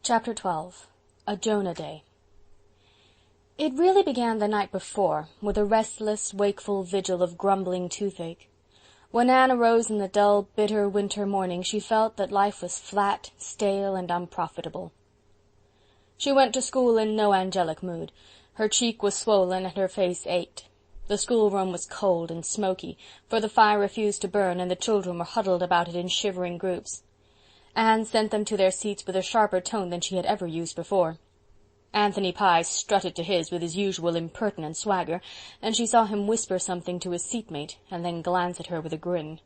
Chapter 12. A Jonah Day. It really began the night before, with a restless, wakeful vigil of grumbling toothache. When Anne arose in the dull, bitter winter morning, she felt that life was flat, stale, and unprofitable. She went to school in no angelic mood. Her cheek was swollen and her face ached. The schoolroom was cold and smoky, for the fire refused to burn, and the children were huddled about it in shivering groups. Anne sent them to their seats with a sharper tone than she had ever used before. Anthony Pye strutted to his with his usual impertinent swagger, and she saw him whisper something to his seatmate, and then glance at her with a grin.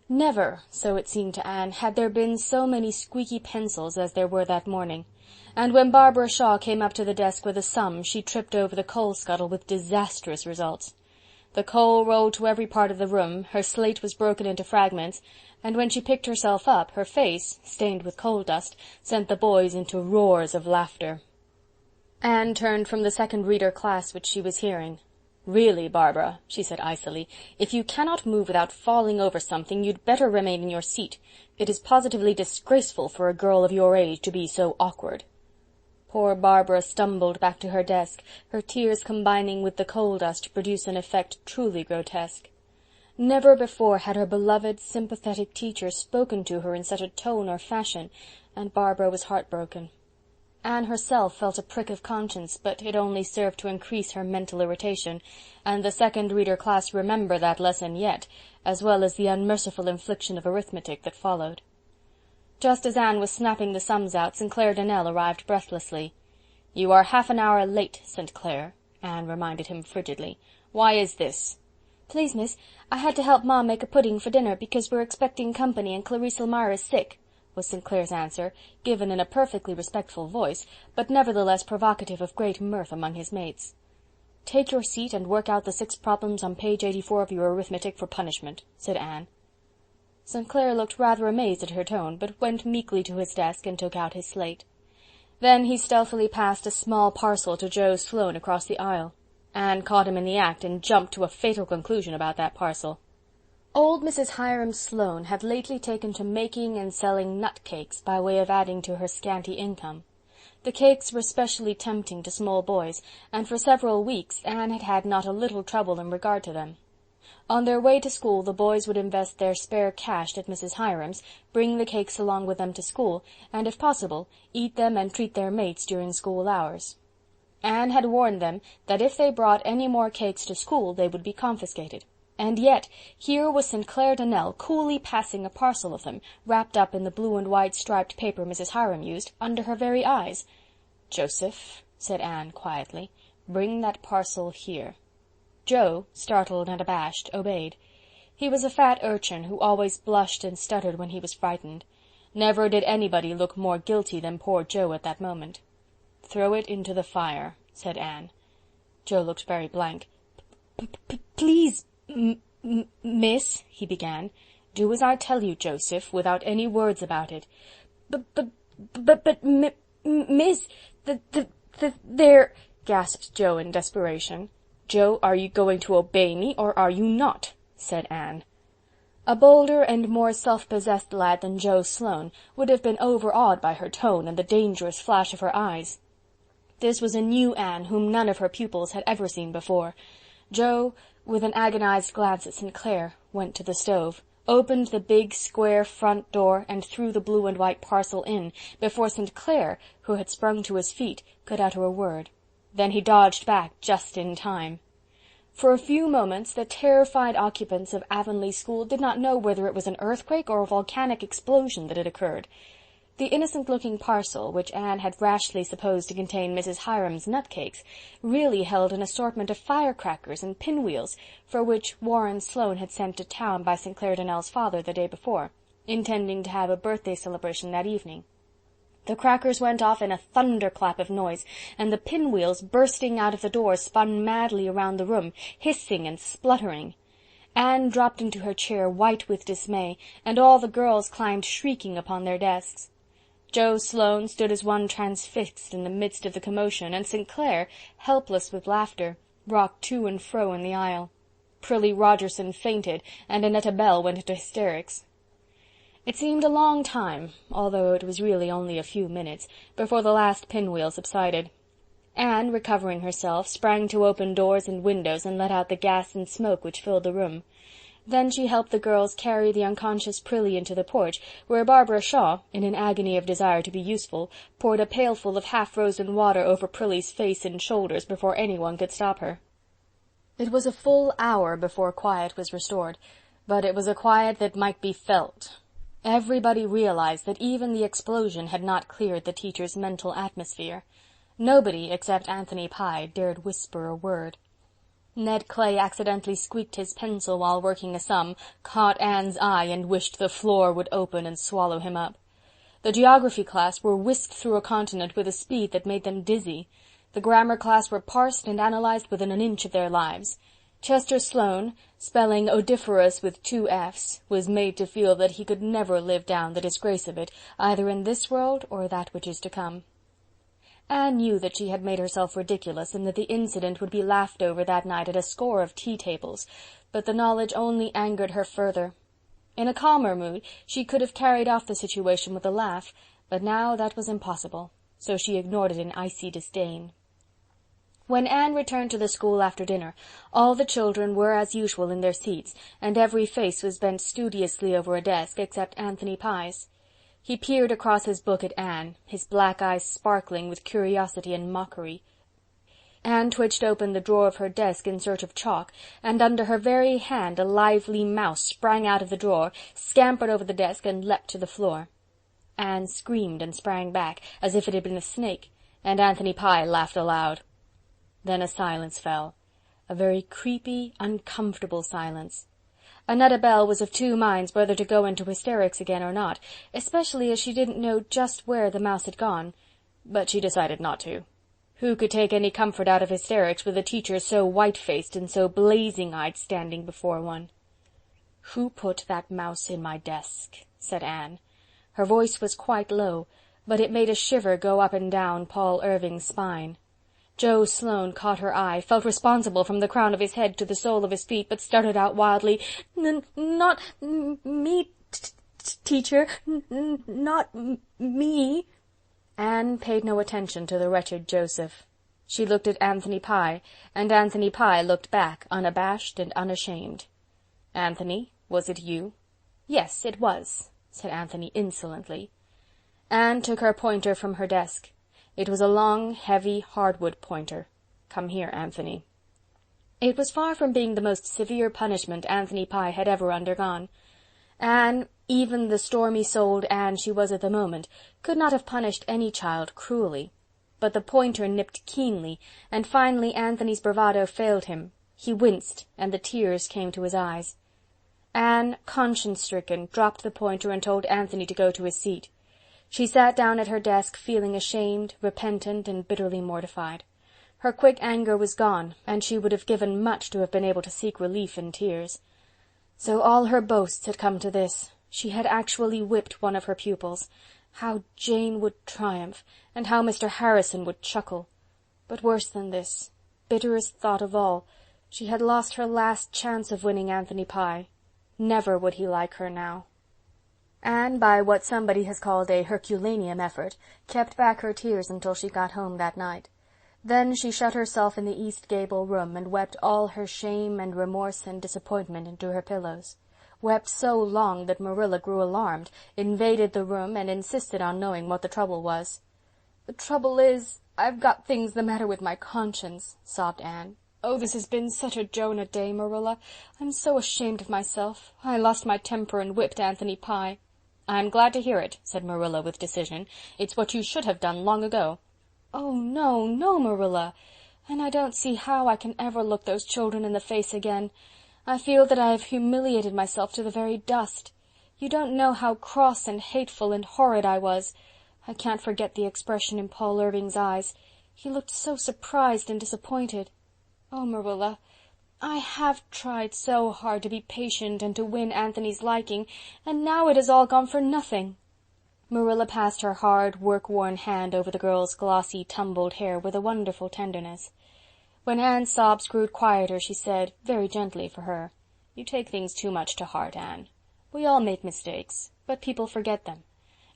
Never, so it seemed to Anne, had there been so many squeaky pencils as there were that morning, and when Barbara Shaw came up to the desk with a sum, she tripped over the coal scuttle with disastrous results. The coal rolled to every part of the room, her slate was broken into fragments, and when she picked herself up, her face, stained with coal dust, sent the boys into roars of laughter. Anne turned from the second reader class which she was hearing. "Really, Barbara," she said icily, "if you cannot move without falling over something, you'd better remain in your seat. It is positively disgraceful for a girl of your age to be so awkward." Poor Barbara stumbled back to her desk, her tears combining with the coal dust to produce an effect truly grotesque. Never before had her beloved, sympathetic teacher spoken to her in such a tone or fashion, and Barbara was heartbroken. Anne herself felt a prick of conscience, but it only served to increase her mental irritation, and the second reader class remember that lesson yet, as well as the unmerciful infliction of arithmetic that followed. Just as Anne was snapping the sums out, St. Clair Donnell arrived breathlessly. "You are half an hour late, St. Clair," Anne reminded him frigidly. "Why is this?" "Please, miss, I had to help Ma make a pudding for dinner, because we're expecting company and Clarice Elmira is sick," was St. Clair's answer, given in a perfectly respectful voice, but nevertheless provocative of great mirth among his mates. "Take your seat and work out the 6 problems on page 84 of your arithmetic for punishment," said Anne. St. Clair looked rather amazed at her tone, but went meekly to his desk and took out his slate. Then he stealthily passed a small parcel to Joe Sloane across the aisle. Anne caught him in the act and jumped to a fatal conclusion about that parcel. Old Mrs. Hiram Sloane had lately taken to making and selling nut cakes by way of adding to her scanty income. The cakes were specially tempting to small boys, and for several weeks Anne had had not a little trouble in regard to them. On their way to school the boys would invest their spare cash at Mrs. Hiram's, bring the cakes along with them to school, and if possible, eat them and treat their mates during school hours. Anne had warned them that if they brought any more cakes to school they would be confiscated. And yet here was St. Clair Donnell coolly passing a parcel of them, wrapped up in the blue and white striped paper Mrs. Hiram used, under her very eyes. "Joseph," said Anne quietly, "bring that parcel here." Joe, startled and abashed, obeyed. He was a fat urchin who always blushed and stuttered when he was frightened. Never did anybody look more guilty than poor Joe at that moment. "Throw it into the fire," said Anne. Joe looked very blank. "Please, miss," he began. "Do as I tell you, Joseph, without any words about it." But, miss, there," gasped Joe in desperation. "Joe, are you going to obey me, or are you not?" said Anne. A bolder and more self-possessed lad than Joe Sloane would have been overawed by her tone and the dangerous flash of her eyes. This was a new Anne whom none of her pupils had ever seen before. Joe, with an agonized glance at St. Clair, went to the stove, opened the big square front door, and threw the blue and white parcel in, before St. Clair, who had sprung to his feet, could utter a word. Then he dodged back just in time. For a few moments the terrified occupants of Avonlea School did not know whether it was an earthquake or a volcanic explosion that had occurred. The innocent-looking parcel, which Anne had rashly supposed to contain Mrs. Hiram's nut-cakes, really held an assortment of firecrackers and pinwheels, for which Warren Sloane had sent to town by St. Clair Donnell's father the day before, intending to have a birthday celebration that evening. The crackers went off in a thunderclap of noise, and the pinwheels, bursting out of the door, spun madly around the room, hissing and spluttering. Anne dropped into her chair, white with dismay, and all the girls climbed shrieking upon their desks. Joe Sloane stood as one transfixed in the midst of the commotion, and St. Clair, helpless with laughter, rocked to and fro in the aisle. Prillie Rogerson fainted, and Annetta Bell went into hysterics. It seemed a long time, although it was really only a few minutes, before the last pinwheel subsided. Anne, recovering herself, sprang to open doors and windows and let out the gas and smoke which filled the room. Then she helped the girls carry the unconscious Prillie into the porch, where Barbara Shaw, in an agony of desire to be useful, poured a pailful of half-frozen water over Prillie's face and shoulders before anyone could stop her. It was a full hour before quiet was restored, but it was a quiet that might be felt. Everybody realized that even the explosion had not cleared the teacher's mental atmosphere. Nobody, except Anthony Pye, dared whisper a word. Ned Clay accidentally squeaked his pencil while working a sum, caught Anne's eye, and wished the floor would open and swallow him up. The geography class were whisked through a continent with a speed that made them dizzy. The grammar class were parsed and analyzed within an inch of their lives. Chester Sloane, spelling odoriferous with 2 F's, was made to feel that he could never live down the disgrace of it, either in this world or that which is to come. Anne knew that she had made herself ridiculous, and that the incident would be laughed over that night at a score of tea-tables, but the knowledge only angered her further. In a calmer mood she could have carried off the situation with a laugh, but now that was impossible, so she ignored it in icy disdain. When Anne returned to the school after dinner, all the children were as usual in their seats, and every face was bent studiously over a desk, except Anthony Pye's. He peered across his book at Anne, his black eyes sparkling with curiosity and mockery. Anne twitched open the drawer of her desk in search of chalk, and under her very hand a lively mouse sprang out of the drawer, scampered over the desk, and leapt to the floor. Anne screamed and sprang back, as if it had been a snake, and Anthony Pye laughed aloud. Then a silence fell, a very creepy, uncomfortable silence. Annetta Bell was of 2 minds whether to go into hysterics again or not, especially as she didn't know just where the mouse had gone, but she decided not to. Who could take any comfort out of hysterics with a teacher so white-faced and so blazing-eyed standing before one? "Who put that mouse in my desk?" said Anne. Her voice was quite low, but it made a shiver go up and down Paul Irving's spine. Joe Sloane caught her eye, felt responsible from the crown of his head to the sole of his feet, but stuttered out wildly, "Not me, teacher, not me." Anne paid no attention to the wretched Joseph. She looked at Anthony Pye, and Anthony Pye looked back, unabashed and unashamed. "Anthony, was it you?" "Yes, it was," said Anthony insolently. Anne took her pointer from her desk. It was a long, heavy, hardwood pointer. "Come here, Anthony." It was far from being the most severe punishment Anthony Pye had ever undergone. Anne, even the stormy-souled Anne she was at the moment, could not have punished any child cruelly. But the pointer nipped keenly, and finally Anthony's bravado failed him. He winced, and the tears came to his eyes. Anne, conscience-stricken, dropped the pointer and told Anthony to go to his seat. She sat down at her desk feeling ashamed, repentant, and bitterly mortified. Her quick anger was gone, and she would have given much to have been able to seek relief in tears. So all her boasts had come to this. She had actually whipped one of her pupils. How Jane would triumph, and how Mr. Harrison would chuckle. But worse than this, bitterest thought of all, she had lost her last chance of winning Anthony Pye. Never would he like her now. Anne, by what somebody has called a Herculaneum effort, kept back her tears until she got home that night. Then she shut herself in the east gable room and wept all her shame and remorse and disappointment into her pillows. Wept so long that Marilla grew alarmed, invaded the room, and insisted on knowing what the trouble was. "The trouble is, I've got things the matter with my conscience," sobbed Anne. "Oh, this has been such a Jonah day, Marilla. I'm so ashamed of myself. I lost my temper and whipped Anthony Pye." "I'm glad to hear it," said Marilla with decision. "It's what you should have done long ago." "Oh, no, no, Marilla. And I don't see how I can ever look those children in the face again. I feel that I have humiliated myself to the very dust. You don't know how cross and hateful and horrid I was. I can't forget the expression in Paul Irving's eyes. He looked so surprised and disappointed. Oh, Marilla, I have tried so hard to be patient and to win Anthony's liking, and now it has all gone for nothing." Marilla passed her hard, work-worn hand over the girl's glossy, tumbled hair with a wonderful tenderness. When Anne's sobs grew quieter, she said, very gently for her, "You take things too much to heart, Anne. We all make mistakes, but people forget them,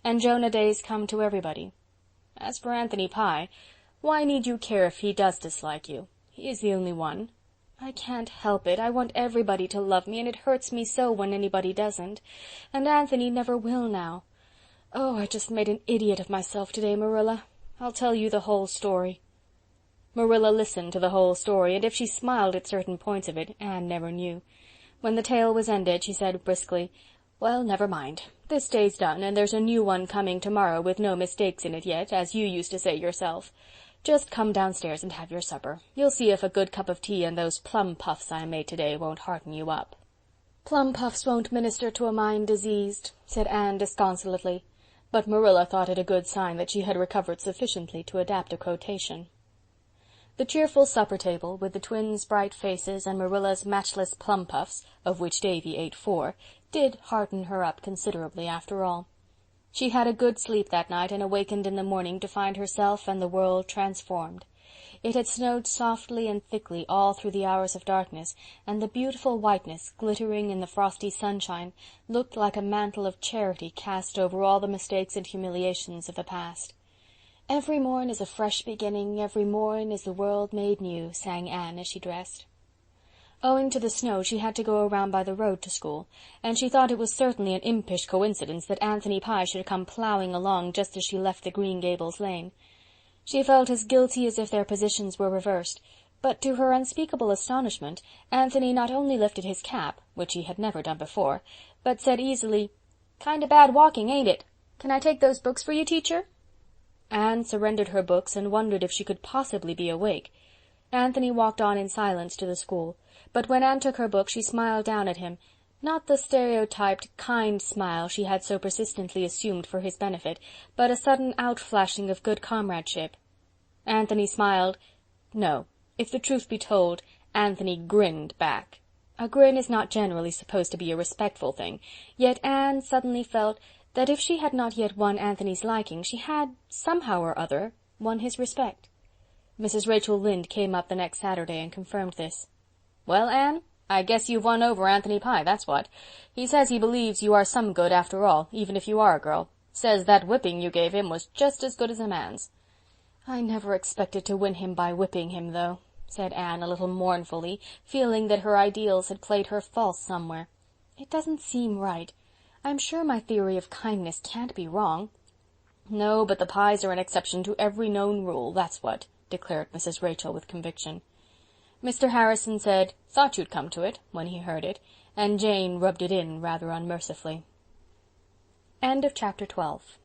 and Jonah days come to everybody. As for Anthony Pye, why need you care if he does dislike you? He is the only one. I can't help it. I want everybody to love me, and it hurts me so when anybody doesn't. And Anthony never will now. Oh, I just made an idiot of myself today, Marilla. I'll tell you the whole story." Marilla listened to the whole story, and if she smiled at certain points of it, Anne never knew. When the tale was ended, she said briskly, "Well, never mind. This day's done, and there's a new one coming tomorrow with no mistakes in it yet, as you used to say yourself. Just come downstairs and have your supper. You'll see if a good cup of tea and those plum puffs I made today won't hearten you up." "Plum puffs won't minister to a mind diseased," said Anne disconsolately, but Marilla thought it a good sign that she had recovered sufficiently to adapt a quotation. The cheerful supper table, with the twins' bright faces and Marilla's matchless plum puffs, of which Davy ate 4, did hearten her up considerably after all. She had a good sleep that night and awakened in the morning to find herself and the world transformed. It had snowed softly and thickly all through the hours of darkness, and the beautiful whiteness, glittering in the frosty sunshine, looked like a mantle of charity cast over all the mistakes and humiliations of the past. "Every morn is a fresh beginning, every morn is the world made new," sang Anne as she dressed. Owing to the snow, she had to go around by the road to school, and she thought it was certainly an impish coincidence that Anthony Pye should come ploughing along just as she left the Green Gables lane. She felt as guilty as if their positions were reversed, but to her unspeakable astonishment, Anthony not only lifted his cap, which he had never done before, but said easily, "Kind of bad walking, ain't it? Can I take those books for you, teacher?" Anne surrendered her books and wondered if she could possibly be awake. Anthony walked on in silence to the school, but when Anne took her book she smiled down at him, not the stereotyped, kind smile she had so persistently assumed for his benefit, but a sudden outflashing of good comradeship. Anthony smiled. No, if the truth be told, Anthony grinned back. A grin is not generally supposed to be a respectful thing, yet Anne suddenly felt that if she had not yet won Anthony's liking, she had, somehow or other, won his respect. Mrs. Rachel Lynde came up the next Saturday and confirmed this. "Well, Anne, I guess you've won over Anthony Pye, that's what. He says he believes you are some good after all, even if you are a girl. Says that whipping you gave him was just as good as a man's." "I never expected to win him by whipping him, though," said Anne a little mournfully, feeling that her ideals had played her false somewhere. "It doesn't seem right. I'm sure my theory of kindness can't be wrong." "No, but the Pyes are an exception to every known rule, that's what," declared Mrs. Rachel with conviction. Mr. Harrison said, "Thought you'd come to it," when he heard it, and Jane rubbed it in rather unmercifully. End of chapter 12.